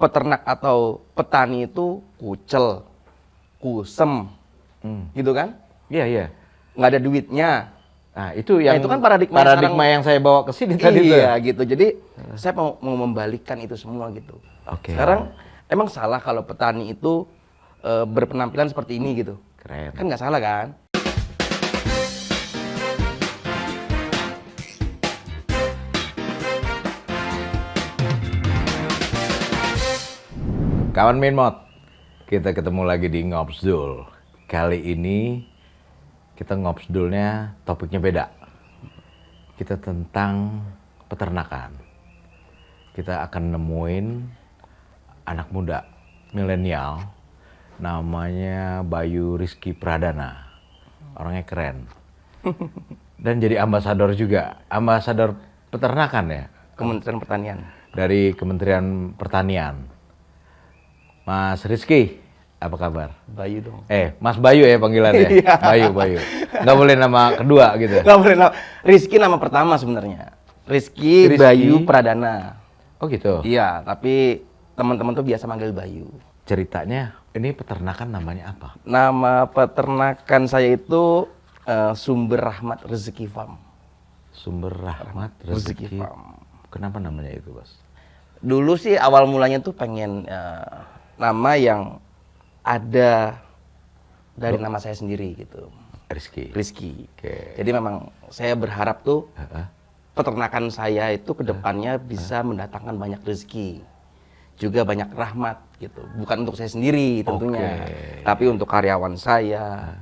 peternak atau petani itu kucel, kusem, gitu kan? Iya, iya. Nggak ada duitnya. Nah, itu yang Nah, itu kan paradigma yang saya bawa ke sini tadi tuh. iya, gitu. Jadi saya mau membalikkan itu semua gitu. Oke. Sekarang emang salah kalau petani itu berpenampilan seperti ini gitu. Keren. Kan nggak salah kan? Kawan Minmot, kita ketemu lagi di Ngobsdul. Kali ini kita ngobsdulnya topiknya beda. Kita tentang peternakan. Kita akan nemuin anak muda, milenial, namanya Bayu Rizky Pradana. Orangnya keren. Dan jadi ambasador juga, ambasador peternakan ya? Kementerian Pertanian. Dari Kementerian Pertanian. Mas Rizky, apa kabar? Bayu dong. Mas Bayu ya panggilannya? Iya. Bayu. Nggak boleh nama kedua gitu? Nggak boleh nama. Rizky nama pertama sebenarnya. Rizky Bayu Pradana. Oh gitu? Iya, tapi teman-teman tuh biasa manggil Bayu. Ceritanya, ini peternakan namanya apa? Nama peternakan saya itu Sumber Rahmat Rezeki Farm. Sumber Rahmat Rezeki Farm. Kenapa namanya itu, Bos? Dulu sih awal mulanya tuh pengen nama yang ada dari nama saya sendiri gitu. Rizky. Okay. Jadi memang saya berharap tuh peternakan saya itu kedepannya bisa mendatangkan banyak rezeki, juga banyak rahmat gitu. Bukan untuk saya sendiri tentunya, tapi untuk karyawan saya,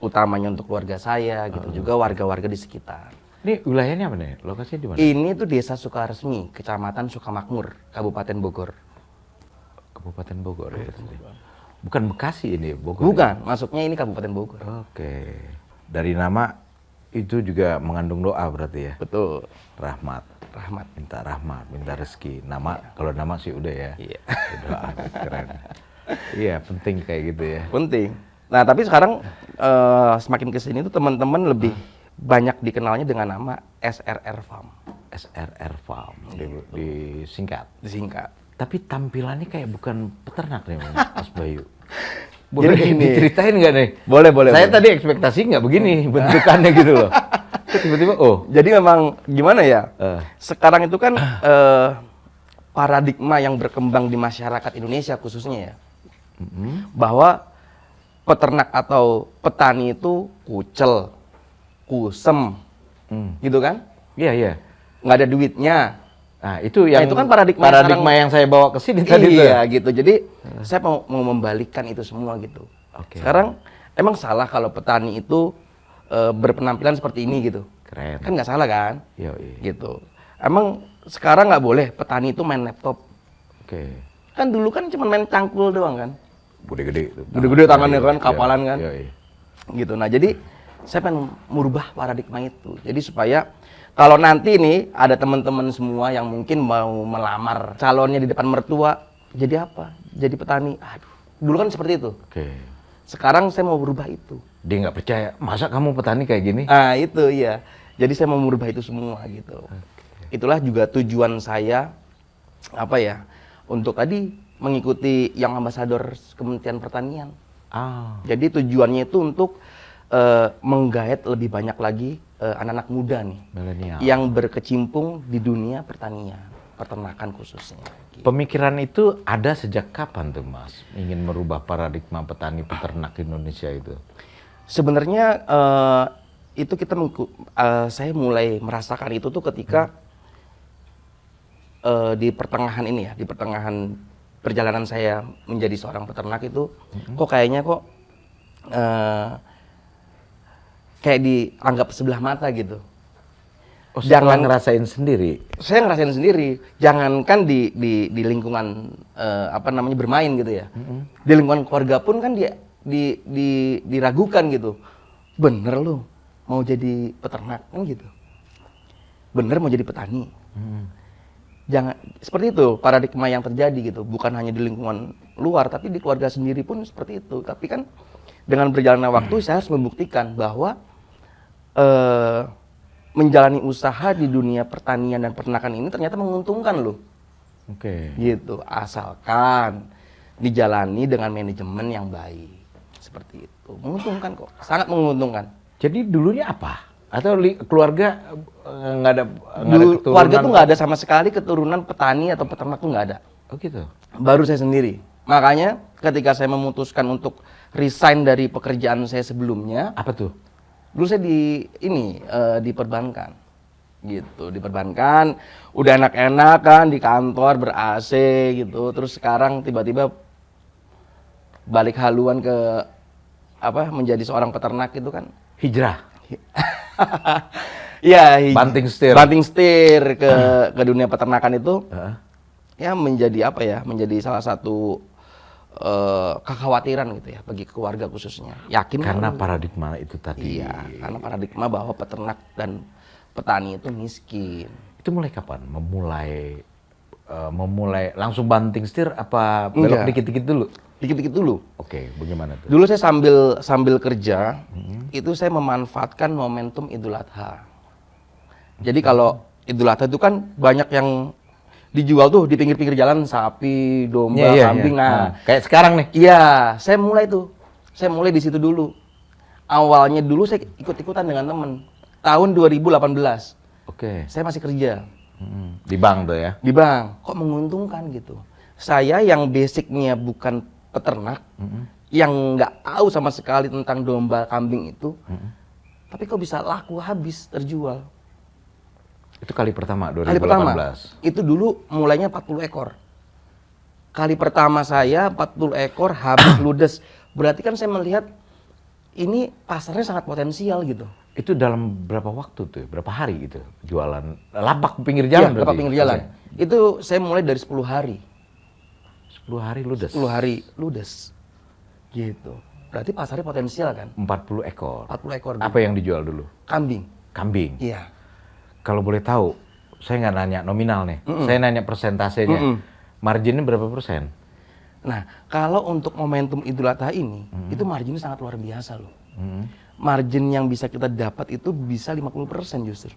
utamanya untuk keluarga saya gitu, juga warga-warga di sekitar. Ini wilayahnya apa nih? Lokasinya di mana? Ini tuh Desa Sukaresmi, Kecamatan Sukamakmur, Kabupaten Bogor. Kabupaten Bogor ya. Bukan Bekasi ini, Bogor. Bukan, masuknya ini Kabupaten Bogor. Oke. Dari nama itu juga mengandung doa berarti ya? Betul. Rahmat. Rahmat, minta rezeki. Nama, kalau nama sih udah ya. Iya. Doa, keren. Iya, penting kayak gitu ya. Penting. Nah, tapi sekarang semakin kesini tuh teman-teman lebih banyak dikenalnya dengan nama SRR Farm. SRR Farm, disingkat. Tapi tampilannya kayak bukan peternak nih, Mas Bayu. Boleh diceritain nggak nih? Boleh. Saya tadi ekspektasi nggak begini bentukannya gitu loh. Tiba-tiba, Jadi memang gimana ya? Sekarang itu kan paradigma yang berkembang di masyarakat Indonesia khususnya ya, bahwa peternak atau petani itu kucel, kusem, gitu kan? Iya. Nggak ada duitnya. Nah, itu kan paradigma yang saya bawa ke sini tadi tuh. Iya, gitu. Jadi saya mau membalikkan itu semua gitu. Sekarang emang salah kalau petani itu berpenampilan seperti ini gitu. Keren. Kan nggak salah kan? Iya. Gitu. Emang sekarang nggak boleh petani itu main laptop. Kan dulu kan cuma main cangkul doang kan? Gede-gede tangannya kan, kapalan kan? Iya. Gitu. Nah, jadi saya pengen merubah paradigma itu. Jadi supaya kalau nanti nih ada teman-teman semua yang mungkin mau melamar calonnya di depan mertua, jadi apa? Jadi petani. Aduh, dulu kan seperti itu. Sekarang saya mau berubah itu. Dia nggak percaya, masa kamu petani kayak gini? Ah, itu iya. Jadi saya mau merubah itu semua gitu. Itulah juga tujuan saya untuk tadi mengikuti yang ambasador Kementerian Pertanian. Jadi tujuannya itu untuk menggait lebih banyak lagi anak-anak muda nih, milenial, yang berkecimpung di dunia pertanian, peternakan khususnya. Gitu. Pemikiran itu ada sejak kapan tuh, Mas? Ingin merubah paradigma petani peternak Indonesia itu? Sebenarnya itu saya mulai merasakan itu tuh ketika di pertengahan ini ya, di pertengahan perjalanan saya menjadi seorang peternak itu, kayaknya kayak dianggap sebelah mata gitu. Jangan ngerasain sendiri. Saya ngerasain sendiri. Jangankan di lingkungan bermain gitu ya. Di lingkungan keluarga pun kan diragukan gitu. Bener lu mau jadi peternak kan gitu. Bener mau jadi petani. Jangan seperti itu paradigma yang terjadi gitu. Bukan hanya di lingkungan luar, tapi di keluarga sendiri pun seperti itu. Tapi kan dengan berjalannya waktu saya harus membuktikan bahwa menjalani usaha di dunia pertanian dan peternakan ini ternyata menguntungkan loh. Oke. Gitu, asalkan dijalani dengan manajemen yang baik. Seperti itu. Menguntungkan kok, sangat menguntungkan. Jadi dulunya apa? Atau keluarga nggak ada Dulu, keturunan? keluarga tuh nggak ada sama sekali keturunan petani atau peternak tuh nggak ada. Oh gitu. Baru saya sendiri. Makanya ketika saya memutuskan untuk resign dari pekerjaan saya sebelumnya, Apa tuh? dulu saya di perbankan, gitu, di perbankan, udah enak-enak kan di kantor ber-AC gitu, terus sekarang tiba-tiba balik haluan ke menjadi seorang peternak itu kan. Hijrah. Iya, Banting setir. Banting setir ke dunia peternakan itu. Heeh. Ya menjadi salah satu kekhawatiran gitu ya bagi keluarga khususnya. Yakin Karena kalau- paradigma itu tadi. Iya, karena paradigma bahwa peternak dan petani itu miskin. Itu mulai kapan? Memulai langsung banting setir apa belok Enggak. dikit-dikit dulu? Dikit-dikit dulu. Oke, bagaimana tuh? Dulu saya sambil kerja, itu saya memanfaatkan momentum Idul Adha. Jadi kalau Idul Adha itu kan banyak yang dijual tuh di pinggir-pinggir jalan, sapi, domba, Iya. kambing. Nah, kayak sekarang nih. Iya, saya mulai di situ dulu. Awalnya dulu saya ikut-ikutan dengan temen. Tahun 2018, Oke. saya masih kerja Di bank tuh ya. di bank. Kok menguntungkan gitu? Saya yang basicnya bukan peternak, yang nggak tahu sama sekali tentang domba, kambing itu, tapi kok bisa laku habis terjual? Itu kali pertama 2018. Kali pertama, itu dulu mulainya 40 ekor. Kali pertama saya 40 ekor habis ludes. Berarti kan saya melihat ini pasarnya sangat potensial gitu. Itu dalam berapa waktu tuh? Berapa hari gitu jualan? Lapak pinggir jalan Iya, lapak berarti? pinggir jalan. Oke. Itu saya mulai dari 10 hari. 10 hari ludes. 10 hari ludes. Gitu. Berarti pasarnya potensial kan? 40 ekor. 40 ekor. Apa yang dijual dulu? Kambing. Kambing. Iya. Kalau boleh tahu, saya nggak nanya nominal nih. Saya nanya persentasenya. Marginnya berapa persen? Nah, kalau untuk momentum Idul Adha ini, itu marginnya sangat luar biasa loh. Margin yang bisa kita dapat itu bisa 50% justru.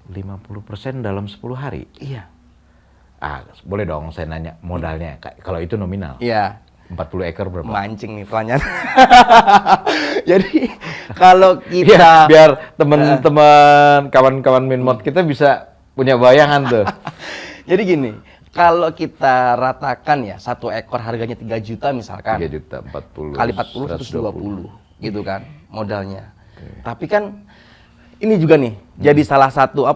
50% dalam 10 hari? Iya. Boleh dong saya nanya modalnya. Kalau itu nominal. Iya. 40 ekor berapa? Mancing nih pertanyaan. Jadi kalau Iya, kita biar teman-teman kawan-kawan Minmod kita bisa punya bayangan tuh. jadi gini, kalau kita ratakan ya satu ekor harganya 3 juta misalkan. 3 juta 40 Kali 40 120 gitu kan modalnya. Tapi kan ini juga nih jadi salah satu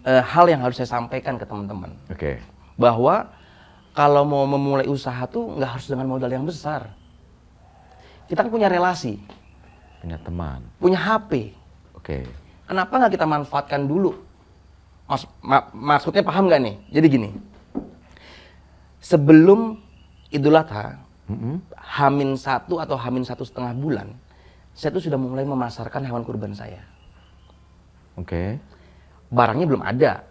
hal yang harus saya sampaikan ke teman-teman. Oke. Bahwa kalau mau memulai usaha tuh nggak harus dengan modal yang besar. Kita kan punya relasi, Punya teman. punya HP. Oke. Kenapa nggak kita manfaatkan dulu? Maksudnya paham nggak nih? Jadi gini, sebelum Idul Adha, Hamin 1 atau Hamin 1,5 bulan, saya tuh sudah mulai memasarkan hewan kurban saya. Oke. Barangnya belum ada,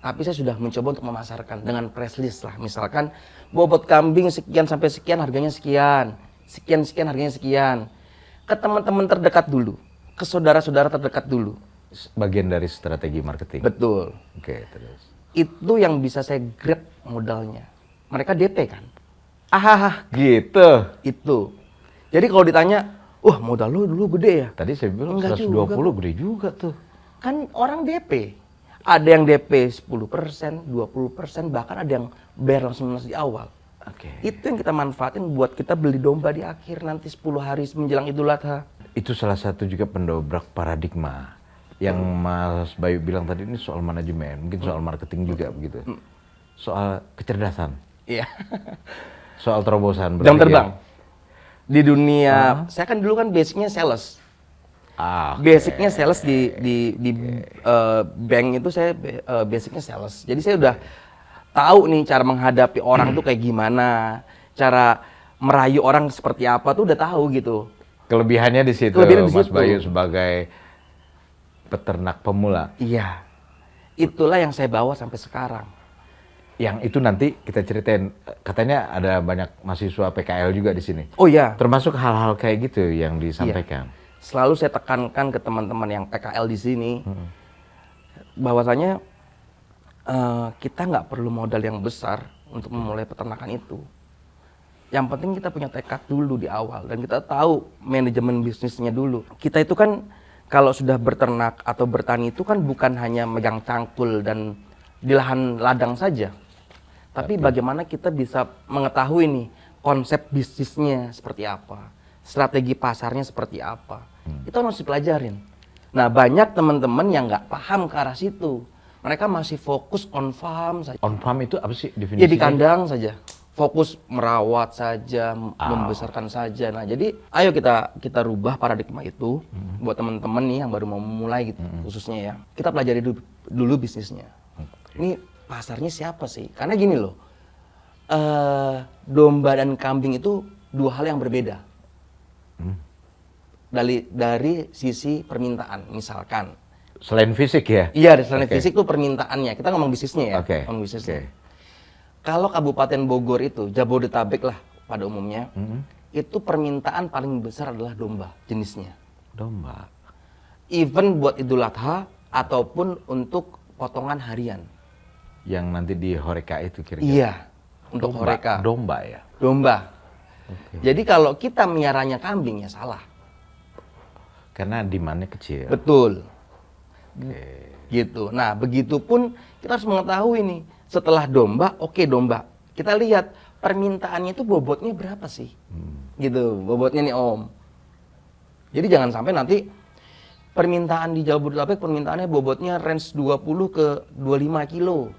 tapi saya sudah mencoba untuk memasarkan dengan press list lah. Misalkan bobot kambing sekian sampai sekian harganya sekian, sekian harganya sekian. Ke teman-teman terdekat dulu, ke saudara-saudara terdekat dulu. Bagian dari strategi marketing. Betul. Oke, terus. Itu yang bisa saya grab modalnya. Mereka DP kan? Gitu. Itu. Jadi kalau ditanya, wah modal lu dulu gede ya? Tadi saya bilang Enggak 120 juga. gede juga tuh. Kan orang DP. Ada yang DP 10%, 20%, bahkan ada yang bayar langsung lunas di awal. Oke. Itu yang kita manfaatin buat kita beli domba di akhir nanti 10 hari menjelang Idul Adha. Itu salah satu juga pendobrak paradigma. Yang Mas Bayu bilang tadi ini soal manajemen, mungkin soal marketing juga begitu. Soal kecerdasan, Iya. soal terobosan. Jam berpikir. terbang. Di dunia, saya kan dulu kan basicnya sales. Oke. Basicnya sales di bank itu saya basicnya sales. Jadi saya udah tahu nih cara menghadapi orang tuh kayak gimana, cara merayu orang seperti apa tuh udah tahu gitu. Kelebihannya di situ, Kelebihannya di Mas situ. Bayu sebagai peternak pemula. Iya. Itulah yang saya bawa sampai sekarang. Yang itu nanti kita ceritain. Katanya ada banyak mahasiswa PKL juga di sini. Oh iya. Termasuk hal-hal kayak gitu yang disampaikan. Selalu saya tekankan ke teman-teman yang PKL di sini bahwasanya kita nggak perlu modal yang besar untuk memulai peternakan itu. Yang penting kita punya tekad dulu di awal dan kita tahu manajemen bisnisnya dulu. Kita itu kan kalau sudah berternak atau bertani itu kan bukan hanya megang cangkul dan di lahan ladang saja. Tapi bagaimana kita bisa mengetahui nih konsep bisnisnya seperti apa, strategi pasarnya seperti apa. Itu harus dipelajarin. Nah, banyak teman-teman yang nggak paham ke arah situ. Mereka masih fokus on farm saja. On farm itu apa sih definisinya? Ya di kandang saja. Fokus merawat saja, membesarkan saja. Nah, jadi ayo kita rubah paradigma itu buat teman-teman nih yang baru mau mulai gitu, khususnya ya. Kita pelajari dulu bisnisnya. Ini pasarnya siapa sih? Karena gini loh, domba dan kambing itu dua hal yang berbeda. Dari sisi permintaan, misalkan. Selain fisik ya? Iya, selain fisik tuh permintaannya. Kita ngomong bisnisnya ya. Ngomong bisnisnya. Kalau Kabupaten Bogor itu, Jabodetabek lah pada umumnya, itu permintaan paling besar adalah domba jenisnya. Domba? Even buat Idul Adha ataupun untuk potongan harian. Yang nanti di Horeca itu kira-kira? Iya, untuk domba, Horeca. Domba ya? Domba. Jadi kalau kita miaranya kambing ya salah. Karena demand-nya kecil. Betul. Gitu. Nah, begitupun kita harus mengetahui nih, setelah domba, domba. Kita lihat permintaannya itu bobotnya berapa sih? Gitu, bobotnya nih Om. Jadi jangan sampai nanti permintaan di Jabodetabek permintaannya bobotnya range 20 ke 25 kilo.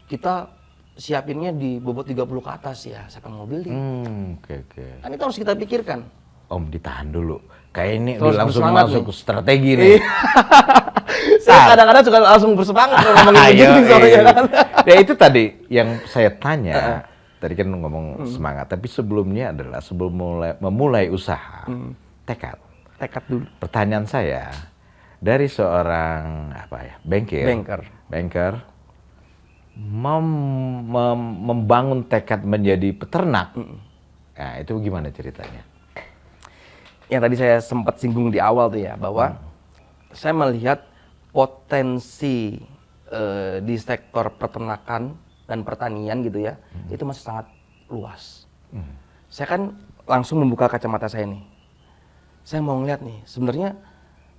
Kita siapinnya di bobot 30 ke atas ya, siapa yang mau beli? Kan itu harus kita pikirkan. Om, ditahan dulu. Kayak ini langsung masuk ke strategi nih. Saya kadang-kadang suka langsung bersemangat kalau ngomongin begini soalnya kan. Ya itu tadi yang saya tanya. Tadi kan ngomong semangat, tapi sebelumnya adalah sebelum memulai usaha, tekad. Tekad dulu. Pertanyaan saya, dari seorang banker, membangun tekad menjadi peternak, nah itu gimana ceritanya? Yang tadi saya sempat singgung di awal tuh ya, bahwa saya melihat potensi di sektor peternakan dan pertanian gitu ya, itu masih sangat luas. Saya kan langsung membuka kacamata saya nih. Saya mau ngeliat nih, sebenarnya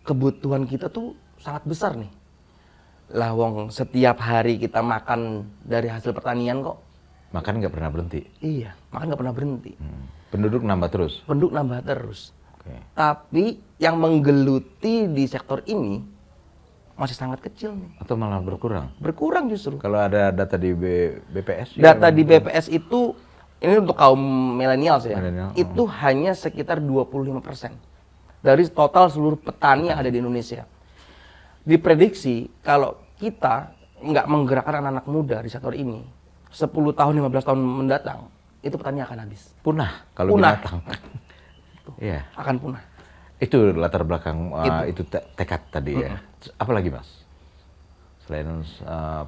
kebutuhan kita tuh sangat besar nih. Lah wong setiap hari kita makan dari hasil pertanian kok. Makan nggak pernah berhenti? Iya, makan nggak pernah berhenti. Penduduk nambah terus? Penduduk nambah terus. Tapi yang menggeluti di sektor ini masih sangat kecil nih. Atau malah berkurang? Berkurang justru. Kalau ada data di BPS? Data di BPS itu, ini untuk kaum milenial ya, itu hanya sekitar 25% dari total seluruh petani yang ada di Indonesia. Diprediksi kalau kita nggak menggerakkan anak-anak muda di sektor ini, 10 tahun, 15 tahun mendatang, itu petani akan habis. Punah kalau binatang. Iya. Akan punah. Itu latar belakang itu tekad tadi ya. Apalagi Mas? Selain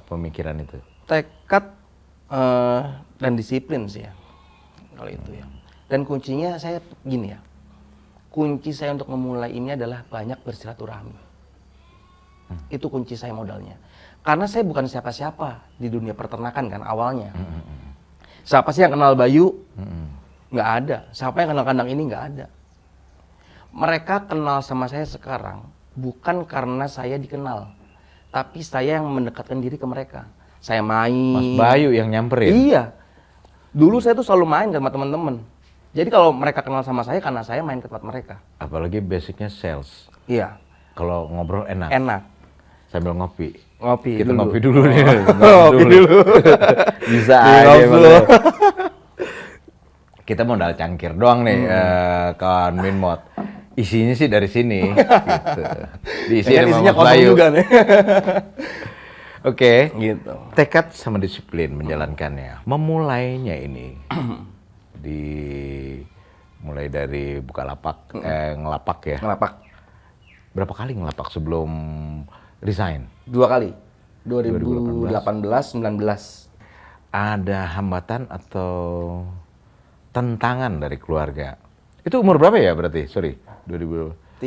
pemikiran itu. Tekad dan disiplin sih ya. Kalau itu ya. Dan kuncinya saya gini ya. Kunci saya untuk memulai ini adalah banyak bersilaturahmi. Itu kunci saya modalnya. Karena saya bukan siapa-siapa di dunia peternakan kan awalnya. Siapa sih yang kenal Bayu? Nggak ada. Siapa yang kenal kandang ini? Nggak ada. Mereka kenal sama saya sekarang bukan karena saya dikenal, tapi saya yang mendekatkan diri ke mereka. Saya main. Mas Bayu yang nyamperin? Iya. Dulu saya tuh selalu main sama teman-teman. Jadi kalau mereka kenal sama saya karena saya main ke tempat mereka. Apalagi basicnya sales. Iya. Kalau ngobrol enak. Enak. Sambil ngopi. Ngopi Kita dulu. ngopi dulu nih. Ngopi dulu. Bisa aja. Kita modal cangkir doang nih, kawan Minmot. Isinya sih dari sini. Gitu. Diisi sama isinya Mas kosong Bayu. juga nih. Oke. Gitu. Tekad sama disiplin menjalankannya. Memulainya ini mulai dari Bukalapak, ngelapak ya. Ngelapak. Berapa kali ngelapak sebelum resign? 2 kali. 2018, 19. Ada hambatan atau tantangan dari keluarga? Itu umur berapa ya berarti? Sorry, 34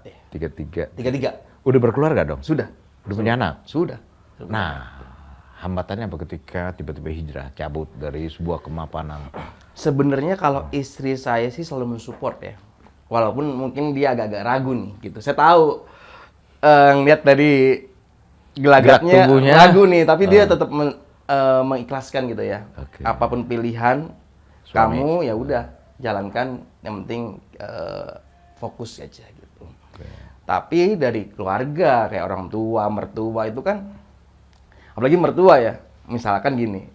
ya. 33. 33. Udah berkeluarga dong? Sudah. Udah punya anak? Sudah. Nah, hambatannya apa ketika tiba-tiba hijrah, cabut dari sebuah kemapanan? Sebenarnya kalau istri saya sih selalu mensupport ya. Walaupun mungkin dia agak-agak ragu nih gitu. Saya tahu ngeliat dari gelagatnya Gerak tubuhnya. ragu nih, tapi dia tetap mengikhlaskan gitu ya. Oke. Apapun pilihan Suami. kamu ya udah jalankan, yang penting fokus aja gitu. Tapi dari keluarga kayak orang tua, mertua itu kan, apalagi mertua ya, misalkan gini,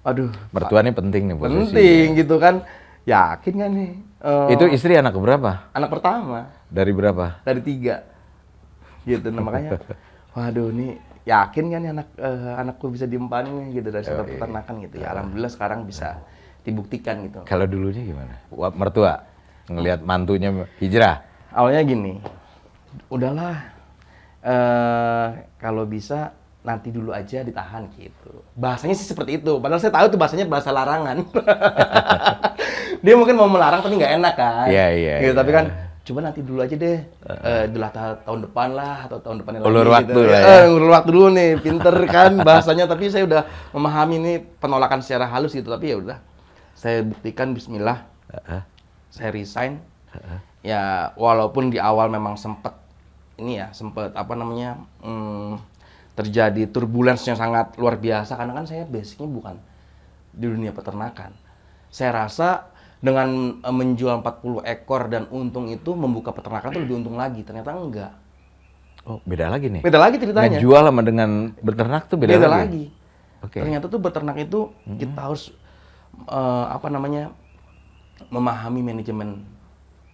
aduh, Mertua ini penting nih posisi. penting gitu kan, yakin kan nih? Itu istri anak berapa? Anak pertama Dari berapa? dari 3, gitu. Nah, makanya, waduh nih yakin kan nih anakku bisa diempanin nih gitu dari sektor peternakan gitu ya. Alhamdulillah sekarang bisa dibuktikan gitu. Kalau dulunya gimana? Mertua ngelihat mantunya hijrah. Awalnya gini, udahlah, kalau bisa nanti dulu aja ditahan gitu. Bahasanya sih seperti itu. Padahal saya tahu tuh bahasanya bahasa larangan. Dia mungkin mau melarang tapi nggak enak kan. Iya. Gitu, tapi kan coba nanti dulu aja deh. Tahun depan lah atau tahun depannya Ulur lagi. waktu gitu. lah ya. Ulur waktu dulu nih, pinter kan bahasanya. Tapi saya udah memahami ini penolakan secara halus gitu. Tapi ya udah, saya buktikan Bismillah. Saya resign. Ya walaupun di awal memang sempet terjadi turbulence yang sangat luar biasa karena kan saya basicnya bukan di dunia peternakan. Saya rasa dengan menjual 40 ekor dan untung itu membuka peternakan itu lebih untung lagi. Ternyata enggak. Oh, beda lagi nih. Beda lagi ceritanya. Ngejual sama dengan beternak tuh beda lagi. Oke. Ternyata tuh beternak itu kita harus memahami manajemen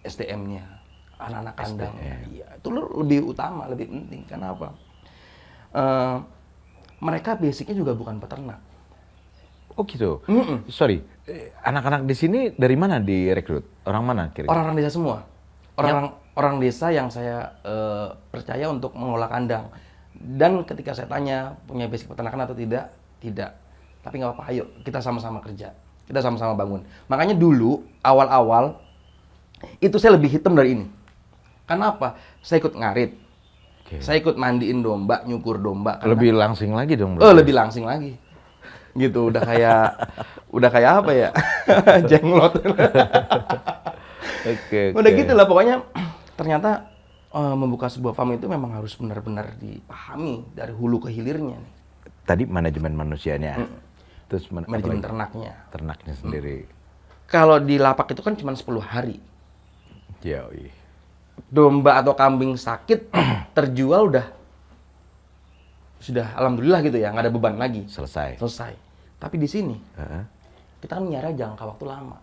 SDM-nya, anak-anak kandang. Iya, itu lebih utama, lebih penting. Kenapa? Mereka basicnya juga bukan peternak. Oh gitu. Sorry, anak-anak di sini dari mana direkrut? Orang mana kira-kira? Orang-orang desa semua. Orang desa yang saya percaya untuk mengelola kandang. Dan ketika saya tanya punya basic peternakan atau tidak, tidak. Tapi nggak apa-apa, ayo kita sama-sama kerja, kita sama-sama bangun. Makanya dulu awal-awal itu saya lebih hitam dari ini. Kenapa? Saya ikut ngarit, saya ikut mandiin domba, nyukur domba. Lebih langsing lagi dong. Lebih langsing lagi. Gitu, udah kayak apa ya? Jenglot. Udah gitu lah pokoknya. Ternyata membuka sebuah farm itu memang harus benar-benar dipahami dari hulu ke hilirnya nih. Tadi manajemen manusianya. Terus manajemen ternaknya. Ternaknya sendiri. Kalau di lapak itu kan cuma 10 hari. Yoi. Domba atau kambing sakit terjual sudah alhamdulillah gitu ya, nggak ada beban lagi. Selesai. Tapi di sini kita kan nyari jangka waktu lama.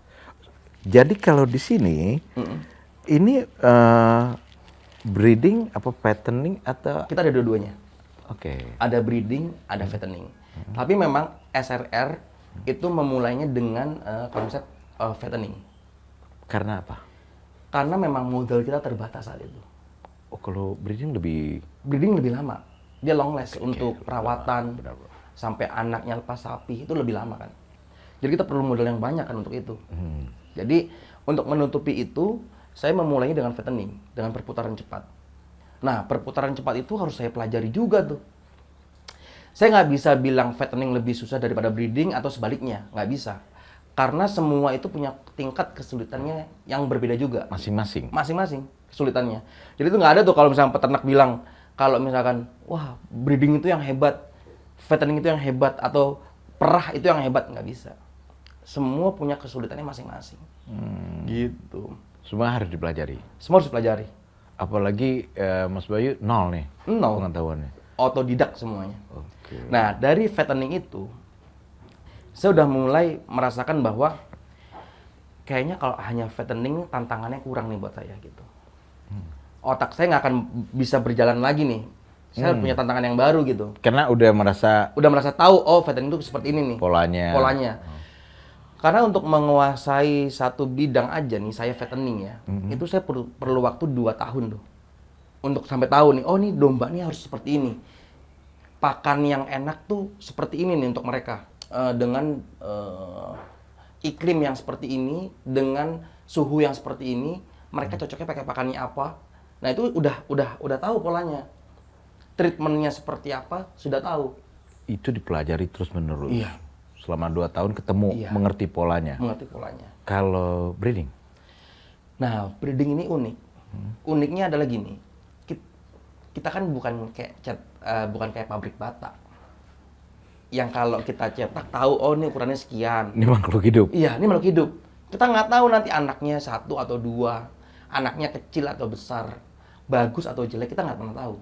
Jadi kalau di sini ini breeding apa fattening atau Kita ada dua-duanya. Oke. Ada breeding, ada fattening. Tapi memang SRR itu memulainya dengan konsep fattening. Karena apa? Karena memang modal kita terbatas saat itu. Oh, kalau breeding lebih lama. Dia long last untuk perawatan. benar. Sampai anaknya lepas sapi itu lebih lama kan. Jadi kita perlu modal yang banyak kan untuk itu. Jadi untuk menutupi itu saya memulainya dengan fattening, dengan perputaran cepat. Nah, perputaran cepat itu harus saya pelajari juga tuh. Saya nggak bisa bilang fattening lebih susah daripada breeding atau sebaliknya, nggak bisa. Karena semua itu punya tingkat kesulitannya yang berbeda juga. Masing-masing kesulitannya. Jadi itu nggak ada tuh kalau misalnya peternak bilang, kalau misalkan, wah breeding itu yang hebat, fattening itu yang hebat, atau perah itu yang hebat, nggak bisa. Semua punya kesulitannya masing-masing. Gitu. Semua harus dipelajari. Semua harus dipelajari. Apalagi Mas Bayu nol nih. Nol. Pengetahuannya. Otodidak semuanya. Oke. Nah, dari fattening itu, saya udah mulai merasakan bahwa kayaknya kalau hanya fattening tantangannya kurang nih buat saya gitu. Otak saya nggak akan bisa berjalan lagi nih. Saya punya tantangan yang baru gitu. Karena udah merasa tahu, oh fattening itu seperti ini nih. polanya. Karena untuk menguasai satu bidang aja nih, saya fattening ya, itu saya perlu waktu 2 tahun tuh. Untuk sampai tahu nih, oh nih domba nih harus seperti ini. Pakan yang enak tuh seperti ini nih untuk mereka. Dengan iklim yang seperti ini, dengan suhu yang seperti ini, mereka cocoknya pakai pakannya apa. Nah itu udah tahu polanya. treatmentnya seperti apa sudah tahu. Itu dipelajari terus-menerus. Iya. Selama 2 tahun ketemu, Iya. mengerti polanya. Mengerti polanya. Kalau breeding? Nah, breeding ini unik. Uniknya adalah gini, kita kan bukan kayak pabrik bata. Yang kalau kita cetak tahu, oh ini ukurannya sekian. Ini makhluk hidup? Iya, ini makhluk hidup. Kita nggak tahu nanti anaknya 1 atau 2, anaknya kecil atau besar, bagus atau jelek, kita nggak pernah tahu.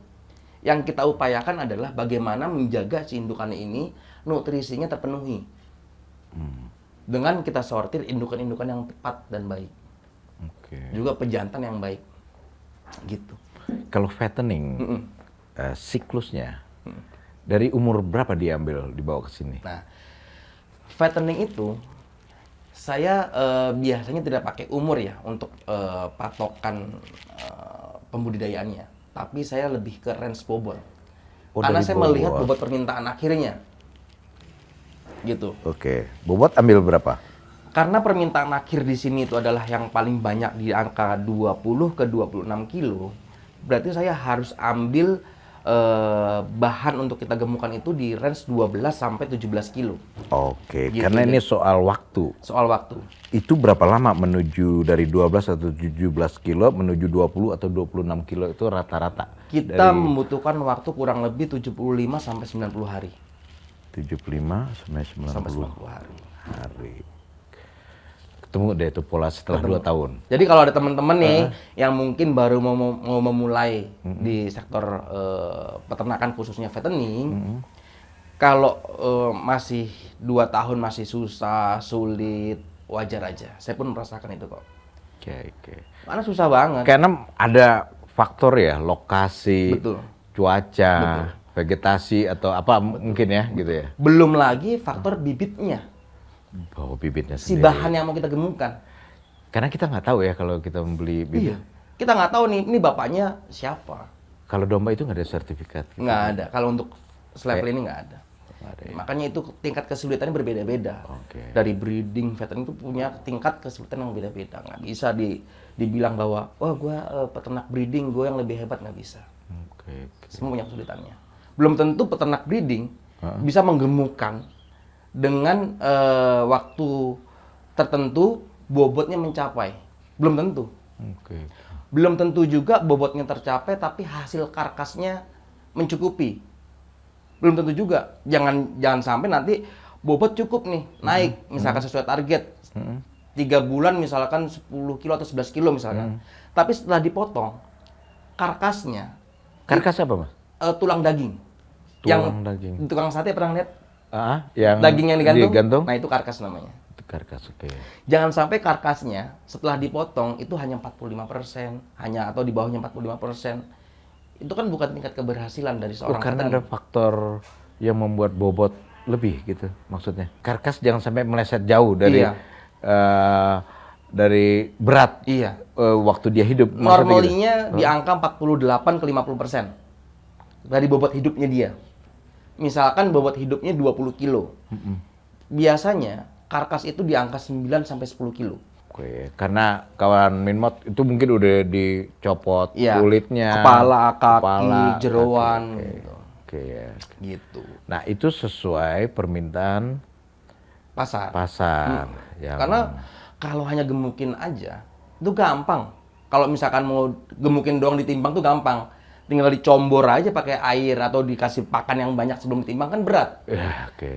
Yang kita upayakan adalah bagaimana menjaga si indukan ini nutrisinya terpenuhi. Dengan kita sortir indukan-indukan yang tepat dan baik. Juga pejantan yang baik. Gitu. Kalau fattening, siklusnya, dari umur berapa diambil, dibawa ke sini? Nah, fattening itu, saya biasanya tidak pakai umur ya untuk patokan pembudidayaannya. Tapi saya lebih ke range bobot. Karena saya melihat bobot permintaan akhirnya. Gitu. Oke. Bobot ambil berapa? Karena permintaan akhir di sini itu adalah yang paling banyak di angka 20 ke 26 kilo. Berarti saya harus ambil bahan untuk kita gemukan itu di range 12 sampai 17 kilo. Oke, Gitu, karena ini soal waktu. Soal waktu. Itu berapa lama menuju dari 12 atau 17 kilo menuju 20 atau 26 kilo itu rata-rata? Kita membutuhkan waktu kurang lebih 75 sampai 90 hari. 75 sampai 90 hari. Ketemu deh itu pola setelah 2 tahun. Jadi kalau ada teman-teman nih yang mungkin baru mau memulai di sektor peternakan khususnya fattening, kalau masih 2 tahun masih susah, sulit, wajar aja. Saya pun merasakan itu kok. Oke. Karena susah banget. Karena ada faktor ya, lokasi, Betul. cuaca, vegetasi atau apa mungkin ya gitu ya. Belum lagi faktor bibitnya. Bawa bibitnya Si sendiri. bahan yang mau kita gemukan. Karena kita nggak tahu ya kalau kita membeli bibit. Iya. Kita nggak tahu nih, ini bapaknya siapa. Kalau domba itu nggak ada sertifikat. Gitu. Nggak ada. Kalau untuk slap ini nggak ada. Nggak ada ya? Makanya itu tingkat kesulitannya berbeda-beda. Oke. Dari breeding, fattening itu punya tingkat kesulitan yang beda-beda. Nggak bisa dibilang bahwa, wah gue peternak breeding, gue yang lebih hebat, nggak bisa. Oke. Semua punya kesulitannya. Belum tentu peternak breeding bisa menggemukkan dengan waktu tertentu bobotnya mencapai. Belum tentu. Oke. Belum tentu juga bobotnya tercapai tapi hasil karkasnya mencukupi. Belum tentu juga. Jangan sampai nanti bobot cukup nih, naik misalkan sesuai target. 3 bulan misalkan 10 kilo atau 11 kilo misalkan. Tapi setelah dipotong karkasnya. Karkas apa, Mas? Tulang daging. Tulang daging. Di tukang sate pernah lihat? Yang Daging yang digantung? Nah, itu karkas namanya. Itu karkas, oke. Jangan sampai karkasnya setelah dipotong itu hanya 45%, atau di bawahnya 45%. Itu kan bukan tingkat keberhasilan dari seorang karena petani. ada faktor yang membuat bobot lebih gitu maksudnya. Karkas jangan sampai meleset jauh dari dari berat waktu dia hidup. Normalinya di angka 48 ke 50% dari bobot hidupnya dia. Misalkan bobot hidupnya 20 kilo. Biasanya karkas itu di angka 9 sampai 10 kilo. Oke, karena kawan Minmot itu mungkin udah dicopot kulitnya, kepala, kaki, jeroan kaki. gitu. Oke, ya. Gitu. Nah, itu sesuai permintaan Pasar. Karena kalau hanya gemukin aja itu gampang. Kalau misalkan mau gemukin doang ditimbang tuh gampang. Tinggal dicombor aja pakai air atau dikasih pakan yang banyak sebelum ditimbang kan berat.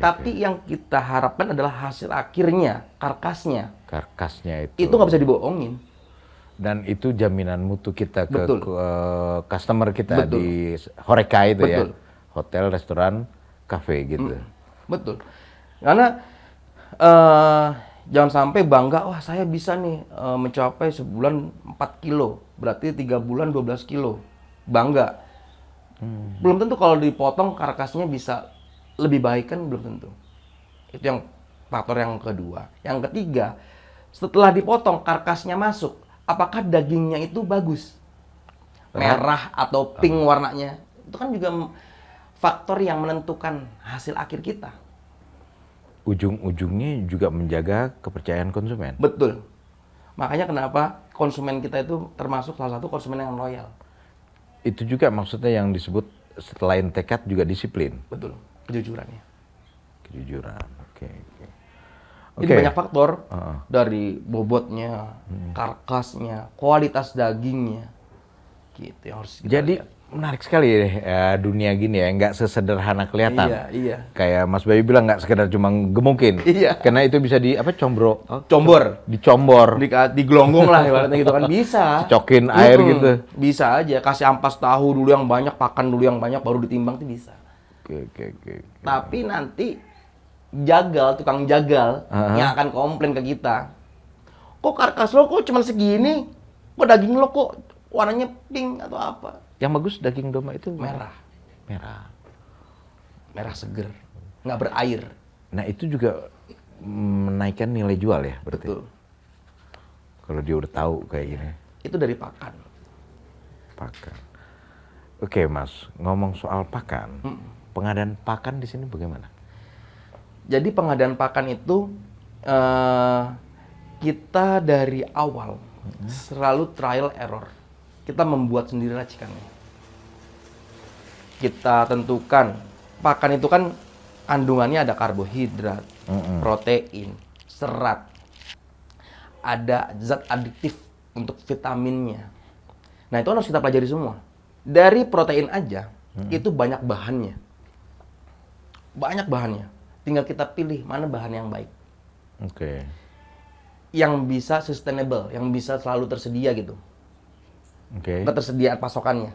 Tapi yang kita harapkan adalah hasil akhirnya, karkasnya. Karkasnya itu. Itu nggak bisa dibohongin. Dan itu jaminan mutu kita ke customer kita. Betul. Di Horeca itu Betul. ya. Hotel, restoran, kafe gitu. Betul. Karena jangan sampai bangga, wah saya bisa nih mencapai sebulan 4 kilo. Berarti 3 bulan 12 kilo. Bangga. Belum tentu kalau dipotong karkasnya bisa lebih baik kan belum tentu. Itu yang faktor yang kedua. Yang ketiga, setelah dipotong karkasnya masuk, apakah dagingnya itu bagus? Merah atau pink warnanya. Itu kan juga faktor yang menentukan hasil akhir kita. Ujung-ujungnya juga menjaga kepercayaan konsumen. Betul. Makanya kenapa konsumen kita itu termasuk salah satu konsumen yang loyal. Itu juga maksudnya yang disebut selain tekad juga disiplin. Betul, kejujurannya. Kejujuran. Oke. Jadi banyak faktor dari bobotnya, karkasnya, kualitas dagingnya, gitu yang harus kita Jadi lihat. menarik sekali ya, dunia gini ya, nggak sesederhana kelihatan. Iya. Kayak Mas Bayu bilang nggak sekedar cuma gemukin. Iya. Karena itu bisa Combor, dicombor, digelonggong lah ibaratnya gitu kan, bisa. cokin air gitu. Bisa aja, kasih ampas tahu dulu yang banyak, pakan dulu yang banyak, baru ditimbang tuh bisa. Oke. Tapi nanti tukang jagal yang akan komplain ke kita. Kok karkas lo kok cuma segini? Kok daging lo kok warnanya pink atau apa? Yang bagus daging domba itu Merah. Merah seger, nggak berair. Nah itu juga menaikkan nilai jual ya berarti. Betul. Kalau dia udah tahu kayak gini. Itu dari pakan. Oke Mas, ngomong soal pakan. Pengadaan pakan di sini bagaimana? Jadi pengadaan pakan itu kita dari awal selalu trial error. Kita membuat sendiri racikannya. Kita tentukan pakan itu kan kandungannya ada karbohidrat, protein, serat, ada zat adiktif untuk vitaminnya. Nah itu harus kita pelajari semua. Dari protein aja itu banyak bahannya. Tinggal kita pilih mana bahan yang baik. Oke. Yang bisa sustainable, yang bisa selalu tersedia gitu. Oke. Ketersediaan pasokannya.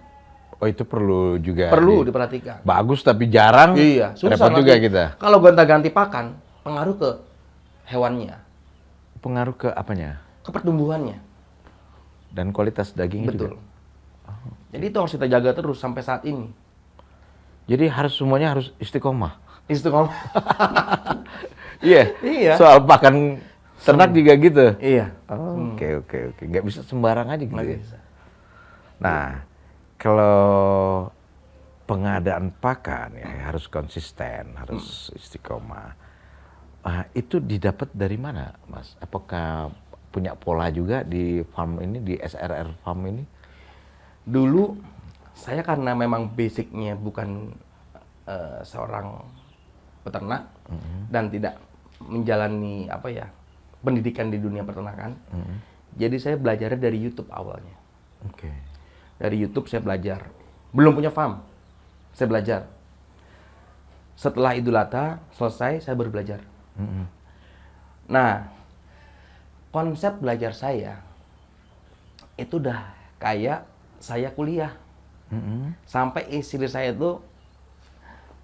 Oh itu perlu juga. Perlu diperhatikan. Bagus tapi jarang. Iya, susah repot juga nanti. kita. Kalau gonta-ganti pakan, pengaruh ke hewannya. Pengaruh ke apanya? Ke pertumbuhannya. Dan kualitas dagingnya Betul. juga. Jadi itu harus kita jaga terus sampai saat ini. Jadi semuanya harus istiqomah. Istiqomah. Iya. Soal pakan ternak juga gitu. Iya. Oke. Nggak bisa sembarang aja gitu. Nggak Ya? bisa. Nah, kalau pengadaan pakan ya harus konsisten, harus istiqomah. Itu didapat dari mana, Mas? Apakah punya pola juga di farm ini, di SRR Farm ini? Dulu saya karena memang basicnya bukan seorang peternak dan tidak menjalani pendidikan di dunia peternakan. Jadi saya belajarnya dari YouTube awalnya. Oke. Dari YouTube saya belajar. Belum punya farm, saya belajar. Setelah Idul Adha selesai, saya baru belajar. Nah, konsep belajar saya itu udah kayak saya kuliah. Sampai istri saya tuh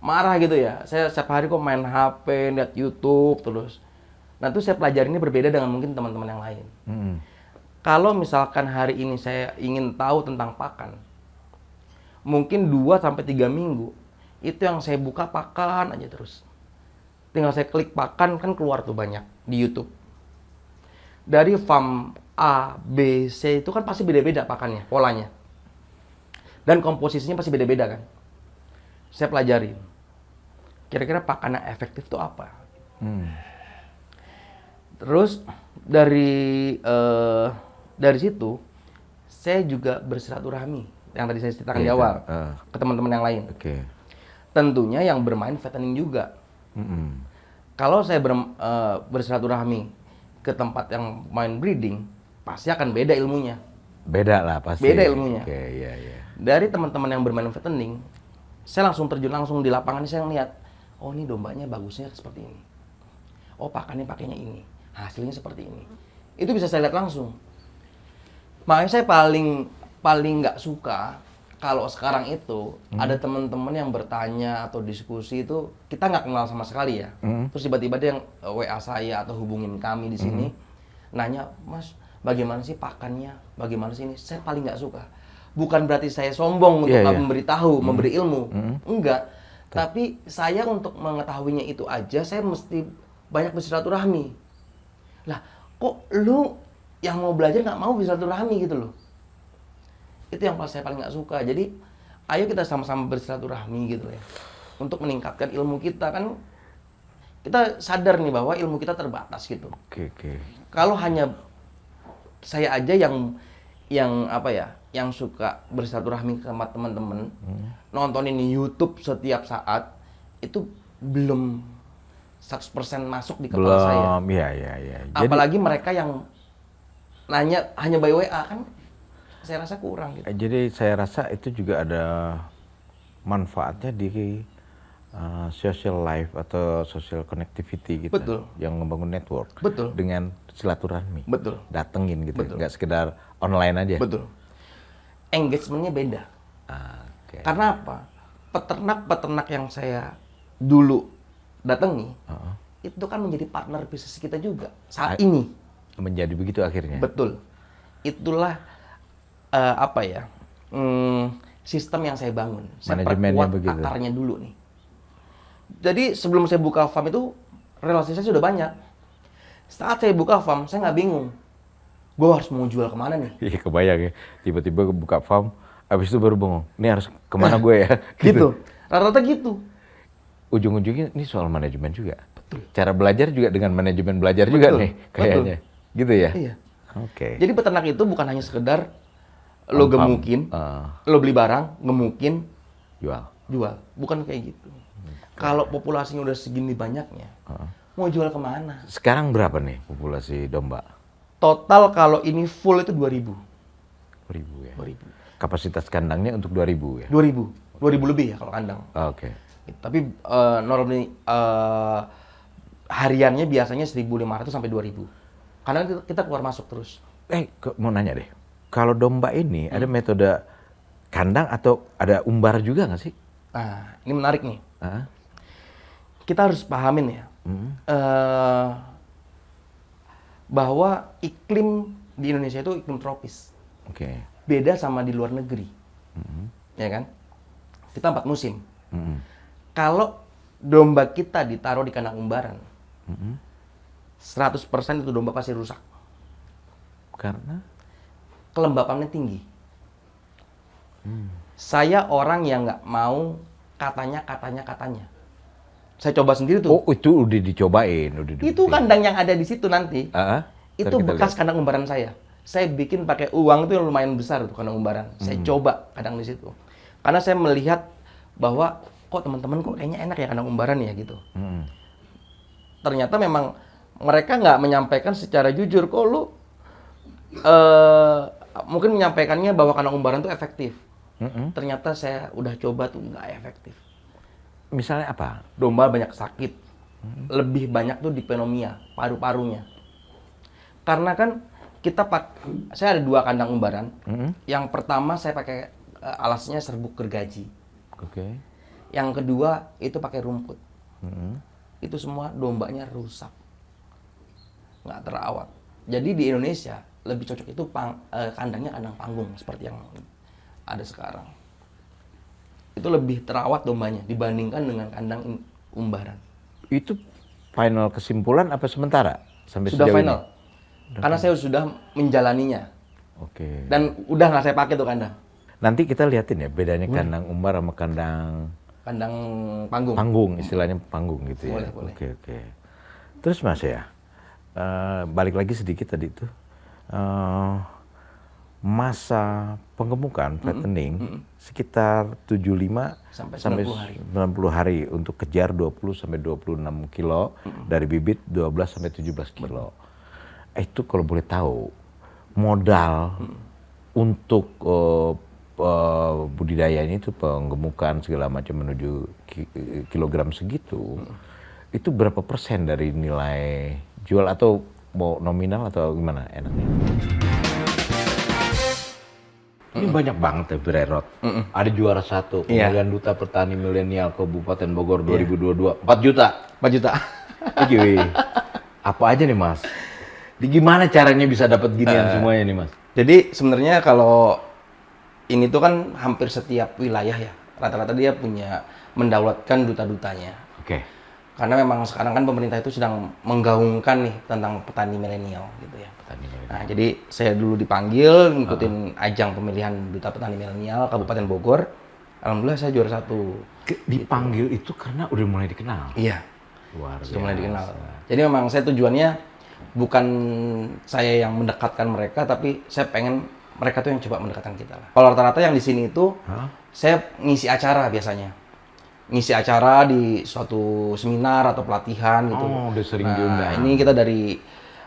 marah gitu ya. Saya setiap hari kok main HP, lihat YouTube terus. Nah, itu saya pelajari ini berbeda dengan mungkin teman-teman yang lain. Kalau misalkan hari ini saya ingin tahu tentang pakan, mungkin 2-3 minggu, itu yang saya buka pakan aja terus. Tinggal saya klik pakan, kan keluar tuh banyak di YouTube. Dari farm A, B, C itu kan pasti beda-beda pakannya, polanya. Dan komposisinya pasti beda-beda kan. Saya pelajari. Kira-kira pakan yang efektif itu apa? Terus dari situ saya juga bersilaturahmi yang tadi saya ceritakan di awal ke teman-teman yang lain. Oke. Tentunya yang bermain fattening juga. Kalau saya bersilaturahmi ke tempat yang main breeding, pasti akan beda ilmunya. Beda lah pasti. Beda ilmunya. Oke, iya. Dari teman-teman yang bermain fattening, saya langsung terjun langsung di lapangan, saya ngeliat, oh ini dombanya bagusnya seperti ini. Oh pakannya pakainya ini. Hasilnya seperti ini. Itu bisa saya lihat langsung. Makanya saya paling nggak suka kalau sekarang itu ada teman-teman yang bertanya atau diskusi itu kita nggak kenal sama sekali ya. Terus tiba-tiba dia yang WA saya atau hubungin kami di sini nanya, Mas, bagaimana sih pakannya? Bagaimana sih ini? Saya paling nggak suka. Bukan berarti saya sombong untuk memberitahu, memberi ilmu. Enggak. Tapi saya untuk mengetahuinya itu aja saya mesti banyak bersilaturahmi. Lah, kok lu yang mau belajar nggak mau bersilaturahmi gitu loh. Itu yang saya paling nggak suka. Jadi, ayo kita sama-sama bersilaturahmi gitu ya. Untuk meningkatkan ilmu kita kan, kita sadar nih bahwa ilmu kita terbatas gitu. Oke. Kalau hanya saya aja yang yang suka bersilaturahmi sama teman-teman, nontonin YouTube setiap saat, itu belum 100% masuk di kepala saya. Belum, iya. Apalagi mereka yang nanya hanya by WA kan, saya rasa kurang gitu. Jadi saya rasa itu juga ada manfaatnya di social life atau social connectivity kita. Betul. Yang membangun network. Betul. Dengan silaturahmi. Betul. Datengin gitu, Betul. nggak sekedar online aja. Betul. Engagementnya beda. Oke. Karena apa? Peternak-peternak yang saya dulu datangi, itu kan menjadi partner bisnis kita juga saat ini. Menjadi begitu akhirnya. Betul. Itulah sistem yang saya bangun. Saya Manajemennya perkuat begitu. akarnya dulu nih. Jadi sebelum saya buka farm itu relasi saya sudah banyak. Saat saya buka farm, saya nggak bingung. Gue harus mau jual kemana nih? Iya kebayang ya. Tiba-tiba buka farm, habis itu baru bengong. Ini harus kemana gue ya? Gitu. Rata-rata gitu. Ujung-ujungnya ini soal manajemen juga. Betul. Cara belajar juga dengan manajemen belajar juga Betul. nih kayaknya. Gitu ya? Iya. Oke. Jadi peternak itu bukan hanya sekedar lo gemukin, lo beli barang, gemukin, Jual. bukan kayak gitu. Kalau populasinya udah segini banyaknya, mau jual kemana? Sekarang berapa nih populasi domba? Total kalau ini full itu 2.000. 2.000 ya? 2.000. Kapasitas kandangnya untuk 2.000 ya? 2.000. 2.000 lebih ya kalau kandang. Oke. Tapi normally hariannya biasanya 1.500 sampai 2.000. Karena kita keluar masuk terus. Mau nanya deh. Kalau domba ini ada metode kandang atau ada umbar juga nggak sih? Nah, ini menarik nih. Kita harus pahamin ya. Bahwa iklim di Indonesia itu iklim tropis. Oke. Beda sama di luar negeri. Ya kan? Kita 4 musim. Kalau domba kita ditaruh di kandang umbaran, 100% itu domba pasti rusak. Karena? Kelembapannya tinggi. Saya orang yang nggak mau katanya. Saya coba sendiri tuh. Oh, itu udah dicobain. Itu kandang yang ada di situ nanti. Itu Kita bekas lihat. kandang umbaran saya. Saya bikin pakai uang itu yang lumayan besar tuh kandang umbaran. Saya coba kandang di situ. Karena saya melihat bahwa kok teman-teman kok kayaknya enak ya kandang umbaran ya gitu. Ternyata memang mereka nggak menyampaikan secara jujur kok lu mungkin menyampaikannya bahwa kandang umbaran itu efektif. Ternyata saya udah coba tuh nggak efektif. Misalnya apa? Domba banyak sakit. Lebih banyak tuh di pneumonia, paru-parunya. Karena kan saya ada 2 kandang umbaran. Yang pertama saya pakai alasnya serbuk gergaji. Oke. Yang kedua itu pakai rumput. Itu semua dombanya rusak. Nggak terawat. Jadi di Indonesia lebih cocok itu kandangnya kandang panggung seperti yang ada sekarang. Itu lebih terawat dombanya dibandingkan dengan kandang umbaran. Itu final kesimpulan apa sementara? Sampai Sudah sejauh final. Karena saya sudah menjalaninya. Oke. Dan udah nggak saya pakai tuh kandang. Nanti kita liatin ya bedanya kandang umbar sama kandang Kandang panggung. panggung, istilahnya panggung gitu ya. Boleh. Oke. Terus Mas ya, balik lagi sedikit tadi itu. Masa penggemukan, fattening, sekitar 75 Sampai 90 hari. 90 hari untuk kejar 20 sampai 26 kilo, dari bibit 12 sampai 17 kilo. Itu kalau boleh tahu, modal untuk budidayanya itu penggemukan segala macam menuju kilogram segitu, itu berapa persen dari nilai jual atau mau nominal atau gimana enaknya? Ini banyak banget ya Brerot. Ada juara 1, pemilihan duta petani milenial Kabupaten Bogor 2022, 4 juta. 4 juta. Oke. Apa aja nih Mas? Gimana caranya bisa dapat ginian semuanya nih Mas? Jadi sebenarnya kalau ini tuh kan hampir setiap wilayah ya. Rata-rata dia punya mendaulatkan duta-dutanya. Oke. Karena memang sekarang kan pemerintah itu sedang menggaungkan nih tentang petani milenial gitu ya. Nah, jadi saya dulu dipanggil ngikutin ajang pemilihan duta petani milenial Kabupaten Bogor. Alhamdulillah saya juara 1. Dipanggil itu karena udah mulai dikenal. Iya. Luar biasa. Sudah mulai dikenal. Jadi memang saya tujuannya bukan saya yang mendekatkan mereka, tapi saya pengen mereka tuh yang coba mendekatkan kita lah. Kalau rata-rata yang di sini itu, saya ngisi acara biasanya. Ngisi acara di suatu seminar atau pelatihan gitu. Oh, udah sering Nah, diundang. ini kita dari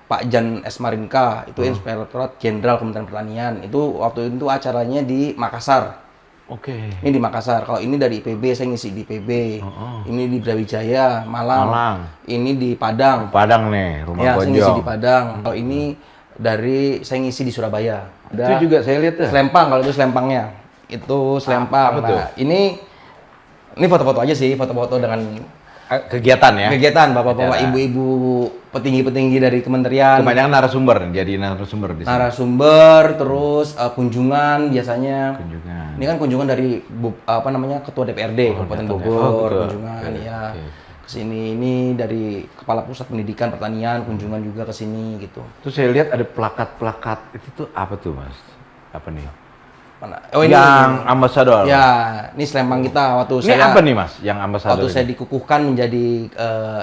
Pak Jan S. Marinka, itu Inspektorat Jenderal Kementerian Pertanian. Itu waktu itu acaranya di Makassar. Oke. Ini di Makassar. Kalau ini dari IPB, saya ngisi di IPB. Ini di Brawijaya, Malang. Malang. Ini di Padang. Padang nih, rumah Ya, saya ngisi Bojong. di Padang. Kalau ini dari saya ngisi di Surabaya. Itu juga saya lihat tuh. Selempang, kalau itu selempangnya. Itu selempang. apa tuh? Nah, ini foto-foto aja sih, foto-foto dengan Kegiatan ya. kegiatan bapak-bapak, Kegiatan. ibu-ibu, petinggi-petinggi dari kementerian. Kebanyakan narasumber, jadi narasumber di sini. Narasumber, terus kunjungan biasanya. Kunjungan. Ini kan kunjungan dari Ketua DPRD Kabupaten datang ya. Bogor, betul. kunjungan Oke, ya. oke. Kesini ini dari Kepala Pusat Pendidikan Pertanian, kunjungan juga ke sini gitu. Terus saya lihat ada plakat-plakat itu tuh apa tuh Mas? Apa nih? Mana? Oh ini yang ambasador. ya, ini selempang kita waktu Ini saya apa nih Mas? Yang ambasador. waktu ini? saya dikukuhkan menjadi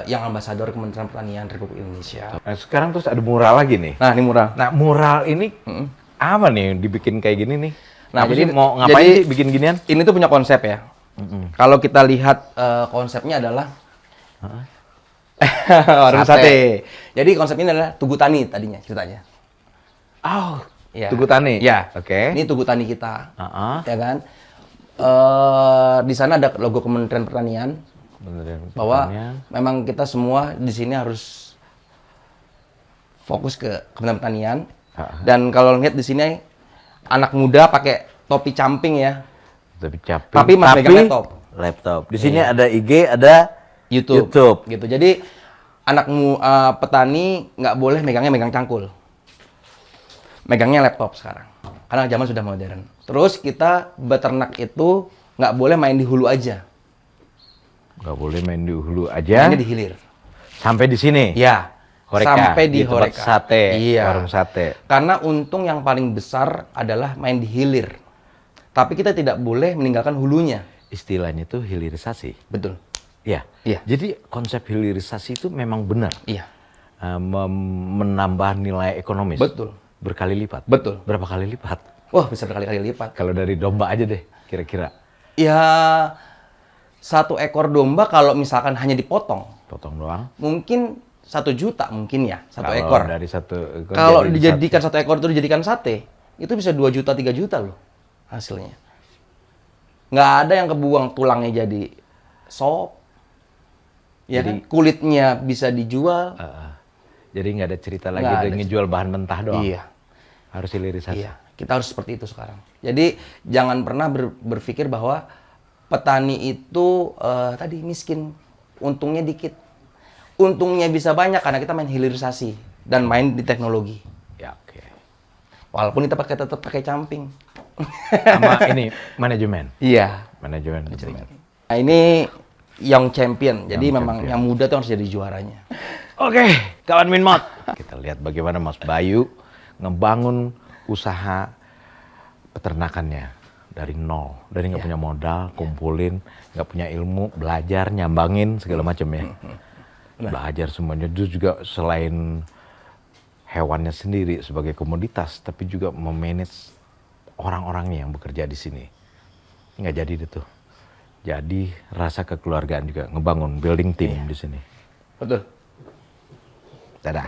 yang ambasador Kementerian Pertanian Republik Indonesia. Nah, sekarang terus ada mural lagi nih. Nah, ini murah. Nah, mural ini apa nih dibikin kayak gini nih? Nah, Apa jadi sih, mau ngapain jadi sih bikin ginian? Ini tuh punya konsep ya. Kalau kita lihat konsepnya adalah warung sate. Jadi konsep ini adalah Tugu Tani tadinya ceritanya. Oh, Ya. Tugu Tani. Ya. Oke. Ini Tugu Tani kita. Heeh. Ya kan? Di sana ada logo Kementerian Pertanian bahwa memang kita semua di sini harus fokus ke Kementerian Pertanian. Dan kalau lihat di sini anak muda pakai topi camping ya. Tapi masih megang laptop. Laptop. Di sini ada IG, ada YouTube. Gitu. Jadi petani nggak boleh megang cangkul. Megangnya laptop sekarang. Karena zaman sudah modern. Terus kita beternak itu nggak boleh main di hulu aja. Nggak boleh main di hulu aja. Mainnya di hilir. Sampai di sini. Ya. Horeca, Sampai di tempat Horeca. sate, Iya. warung sate. Karena untung yang paling besar adalah main di hilir. Tapi kita tidak boleh meninggalkan hulunya. Istilahnya itu hilirisasi. Betul. Iya. Iya. Jadi konsep hilirisasi itu memang benar. Iya. Menambah nilai ekonomis. Betul. Berkali lipat. Betul. Berapa kali lipat? Wah, bisa berkali-kali lipat. Kalau dari domba aja deh, kira-kira. Ya, satu ekor domba kalau misalkan hanya dipotong, Potong doang. mungkin 1 juta mungkin ya, satu Kalau ekor. dari satu ekor Kalau jadi dijadikan satu ekor itu dijadikan sate, itu bisa 2 juta, 3 juta loh hasilnya. Nggak ada yang kebuang tulangnya jadi sop. Ya kan? Kulitnya bisa dijual. jadi nggak ada cerita lagi Nggak dengan ada. ngejual bahan mentah doang. Iya. Harus hilirisasi. Iya, kita harus seperti itu sekarang. Jadi jangan pernah berpikir bahwa petani itu tadi miskin, untungnya dikit. Untungnya bisa banyak karena kita main hilirisasi dan main di teknologi. Ya, oke. Walaupun kita tetap pakai camping. Sama ini manajemen. Iya. Manajemen. Nah, ini Young Champion. Jadi Young memang Champion. yang muda tuh harus jadi juaranya. Oke, kawan Minmot. Kita lihat bagaimana Mas Bayu ngebangun usaha peternakannya dari nol, dari nggak punya modal, kumpulin, nggak punya ilmu, belajar, nyambangin segala macam ya. Belajar semuanya. Itu juga selain hewannya sendiri sebagai komoditas, tapi juga memanage orang-orangnya yang bekerja di sini. Nggak jadi itu. Jadi rasa kekeluargaan juga ngebangun building team di sini. Betul. Dadah.